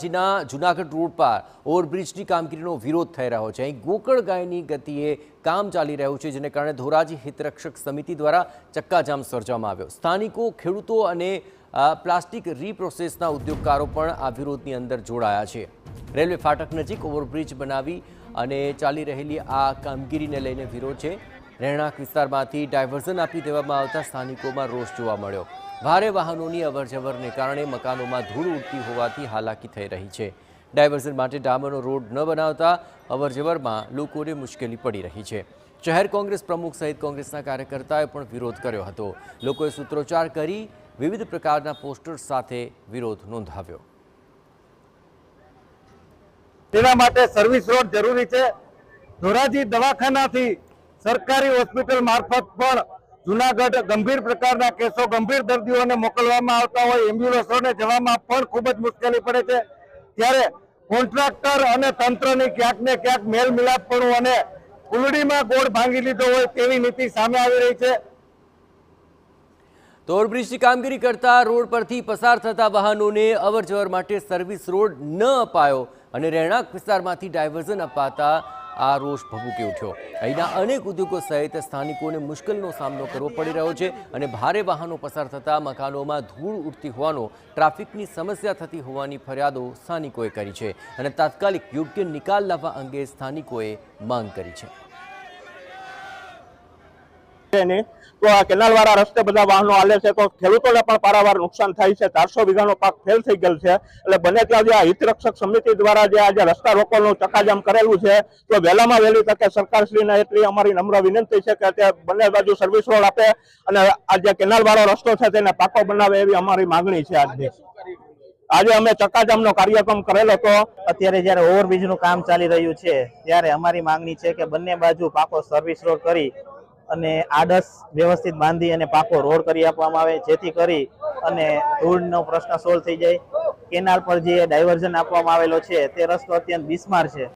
ધોરાજીના Junagadh road પર ઓવરબ્રિજની કામગીરીનો વિરોધ થઈ રહ્યો છે। અહીં ગોકળગાયની ગતિએ કામ ચાલી રહ્યું છે, જેને કારણે ધોરાજી હિતરક્ષક સમિતિ દ્વારા ચક્કાજામ સર્જવામાં આવ્યો। સ્થાનિકો, ખેડૂતો અને પ્લાસ્ટિક રીપ્રોસેસના ઉદ્યોગકારો પણ આ વિરોધની અંદર જોડાયા છે। રેલવે ફાટક નજીક ઓવરબ્રિજ બનાવી અને ચાલી રહેલી આ કામગીરીને લઈને વિરોધ છે। રહેણાંક વિસ્તારમાંથી ડાયવર્ઝન આપી દેવામાં આવતા સ્થાનિકોમાં રોષ જોવા મળ્યો। ભારે વાહનોની અવરજવરને કારણે મકાનોમાં ધૂળ ઉડતી હોવાથી હાલાકી થઈ રહી છે। ડાયવર્ઝન માટે ડામરનો રોડ ન બનાવતા અવરજવરમાં લોકોને મુશ્કેલી પડી રહી છે। શહેર કોંગ્રેસ પ્રમુખ સહિત કોંગ્રેસના કાર્યકર્તાઓએ પણ વિરોધ કર્યો હતો। લોકોએ સૂત્રોચ્ચાર કરી વિવિધ પ્રકારના પોસ્ટર્સ સાથે વિરોધ નોંધાવ્યો। તેના માટે સર્વિસ રોડ જરૂરી છે। ધોરાજી દવાખાનાથી સરકારી હોસ્પિટલ મારફત પણ જૂનાગઢ ગંભીર પ્રકારના કેસો, ગંભીર દર્દીઓને મોકલવામાં આવતા હોય, એમ્બ્યુલન્સોને જવામાં પણ ખૂબ જ મુશ્કેલી પડે છે। ત્યારે કોન્ટ્રાક્ટર અને તંત્રની ક્યાંક ને ક્યાંક મેલ મિલાપપણું અને કુલડીમાં ગોળ ભાંગી લીધો હોય તેવી નીતિ સામે આવી રહી છે। તો ઓવરબ્રિજની કામગીરી કરતા રોડ પરથી પસાર થતા વાહનોને અવરજવર માટે સર્વિસ રોડ ન અપાયો અને રહેણાંક વિસ્તારમાંથી ડાયવર્ઝન અપાતા આ રોષ ભભૂકી ઉઠ્યો। અહીંના અનેક ઉદ્યોગો સહિત સ્થાનિકોને મુશ્કેલીનો સામનો કરવો પડી રહ્યો છે અને ભારે વાહનો પસાર થતા મકાનોમાં ધૂળ ઉડતી હોવાનો, ટ્રાફિકની સમસ્યા થતી હોવાની ફરિયાદો સ્થાનિકોએ કરી છે અને તાત્કાલિક યોગ્ય નિકાલ લાવવા અંગે સ્થાનિકોએ માંગ કરી છે। તો આ કેનાલવાળા રસ્તે બધા વાહનો હાલે છે, તો ખેડૂતોને પણ પારાવાર નુકસાન થાય છે। 400 વીઘાનો પાક ફેલ થઈ ગયેલ છે। એટલે બને ત્યાં જે આ હિતરક્ષક સમિતિ દ્વારા જે આજે રસ્તા રોકોનું ચક્કાજામ કરેલું છે, તો વહેલામાં વહેલી તકે સરકારશ્રીને એટલી અમારી નમ્ર વિનંતી છે કે તે બંને બાજુ સર્વિસ રોડ આપે અને આ જે કેનાલવાળો રસ્તો છે તેને પાકો બનાવે એવી અમારી માંગણી છે। આજે અમે ચક્કાજામનો કાર્યક્રમ કરેલો હતો। અત્યારે જ્યારે ઓવરબ્રિજનું કામ ચાલી રહ્યું છે ત્યારે અમારી માંગણી છે કે બંને બાજુ પાકો સર્વિસ રોડ કરી અને આડસ વ્યવસ્થિત બાંધી અને પાકો રોડ કરી આપવામાં આવે, જેથી કરી અને ધૂળનો પ્રશ્ન સોલ્વ થઈ જાય। કેનાલ પર જે ડાયવર્ઝન આપવામાં આવેલો છે તે રસ્તો અત્યંત બિસ્માર છે।